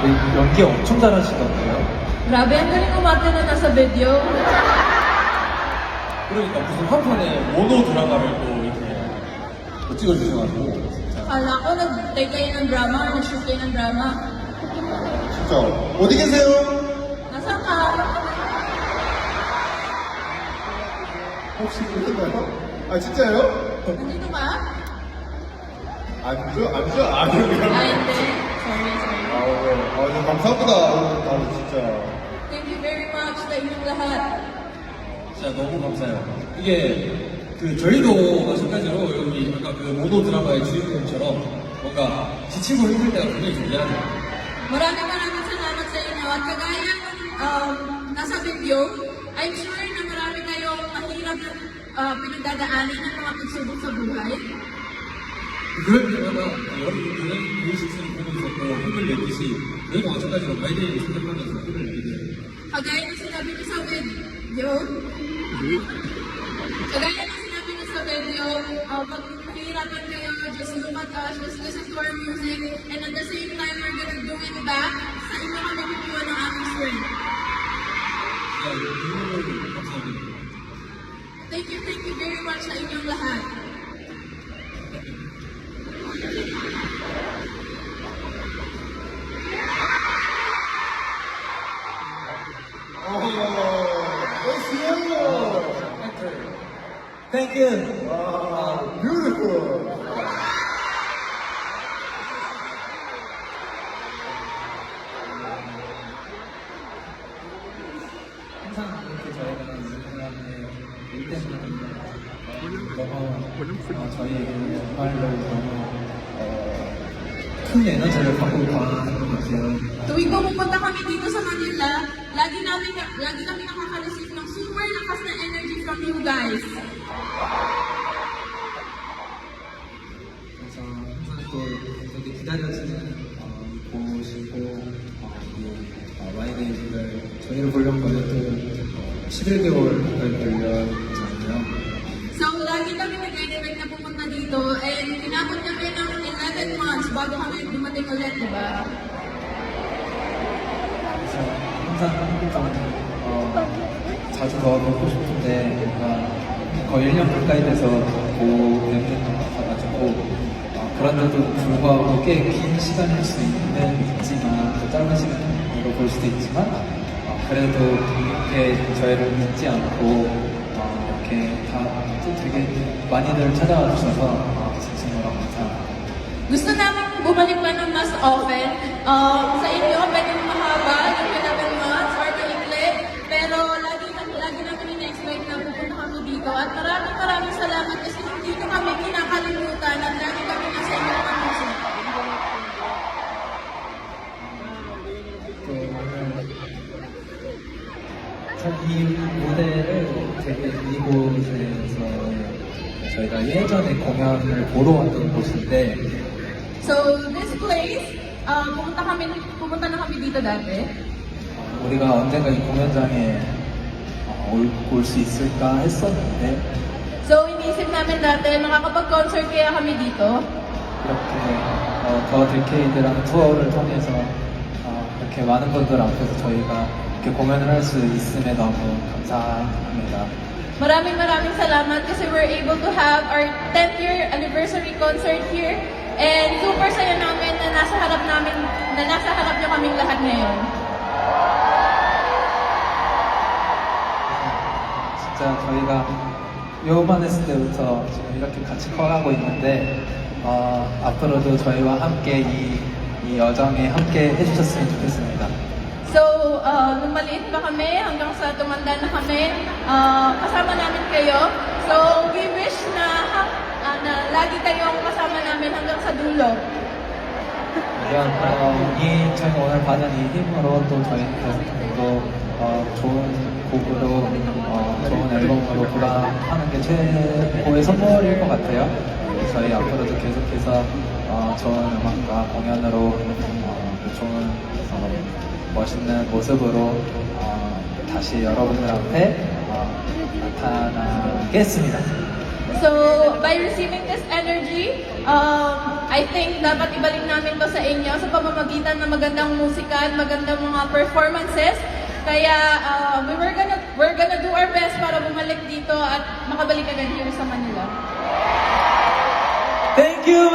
연기 엄청 잘하시던데요. Grabe, ang galing umarte na nasa video. 그러니까 무슨 한 편의 모노 드라마를 또 이렇게 또 찍어주셔가지고 진짜. Kala ko nag-take kayo ng drama or nag-shoot kayo ng drama. 진짜 어디 계세요? Nasaan ka? 혹시 그런가요? 아 진짜요? Nandito ka? 아니죠? 아니죠? 아니요. Ay, hindi. Sorry. 감사합니다. 나는 진짜. Thank you very much sa inyong lahat. 진짜 너무 감사해요. 이게 그 저희도 마찬가지로 여기 아까 그 모노 드라마의 주인공처럼 뭔가 지치고 힘들 때가 굉장히 존재하네요. Maraming salamat sa inyo. At kagaya nasa video, I'm sure na marami kayong mahirap na pinagdadaanin ng mga pagsubok sa buhay. 그럴 때마다 여러분들은 그 시선을 보고 있었고 힘을 내듯이 저희도 마찬가지로 가이드를 생각하면서 힘을 내게 Kagaya ng sinabi niyo sa video, pag mahirapan kayo, just look at us, just listen to our music, and at the same time, we're gonna do it back. Sa inyo kami kukuha ng aming strength. 감사합니다. Thank you very much sa inyong lahat. Thank you. Beautiful. 항상 이렇게 저희가 사람의 일 때문에 너무 저희에게 정말로 너무 큰 에너지를 받고 가는 것 같아요. Tuwing pumupunta kami dito sa Manila, lagi kami nakaka-receive ng super lakas na energy from you guys. 그래서 항상 또 되게 기다려지는 곳이고 와이데이즈를 저희를 보려면 또 11개월 가까이 걸렸잖아요. So, lagi kami nag-expect na pumunta dito and pinabot kami ng 11 months bago kami dumating ulit, di ba? 그래서 항상 한국은 자주 더 뵙고 싶은데 거의 1년 가까이 돼서 뵙는 것 같아가지고 그런데도 불구하고 꽤 긴 시간일 수 있지만 또 짧은 시간으로 볼 수도 있지만 그래도 이렇게 저희를 잊지 않고 이렇게 다 또 되게 많이들 찾아와 주셔서 진심으로 감사합니다. Gusto namin bumalik pa ng mas often. Sa inyo, pwede mahaba, yung 11 months or maikli. Pero lagi namin in-expect na pupunta kami dito. At maraming salamat kasi hindi nyo kami kinakalimutan at lagi kami nasa inyong puso. 이 무대를 되게 이곳에서 저희가 예전에 공연을 보러 왔던 곳인데 So, this place, pumunta na kami dito dati. 우리가 언젠가 이 공연장에 올 수 있을까 했었는데 So, iniisip namin dati, makakapag-concert kaya kami dito. 이렇게 더 데케이드라는 투어를 통해서 이렇게 많은 분들 앞에서 저희가 이렇게 공연을 할 수 있음에 너무 감사합니다. Maraming salamat kasi we're able to have our 10th year anniversary concert here. And super saya namin na nasa harap niyo kaming lahat ngayon. 진짜 저희가 요만했을 때부터 지금 이렇게 같이 커가고 있는데 앞으로도 저희와 함께 이 여정에 함께 해주셨으면 좋겠습니다. So, nung maliit pa kami, hanggang sa tumanda na kami, kasama namin kayo. So, we wish na lagi kayong kasama namin hanggang sa dulo. 저희가 오늘 받은 이 힘으로 또 저희는 계속적으로 좋은 곡으로 좋은 앨범으로 보답하는 게 최고의 선물일 것 같아요. 저희 앞으로도 계속해서 좋은 음악과 공연으로 좋은 멋있는 모습으로 다시 여러분들 앞에 나타나겠습니다. So, by receiving this energy, I think dapat ibalik namin to sa inyo sa pamamagitan ng magandang musika at magandang mga performances. Kaya we're gonna do our best para bumalik dito at makabalik agad here sa Manila. Thank you,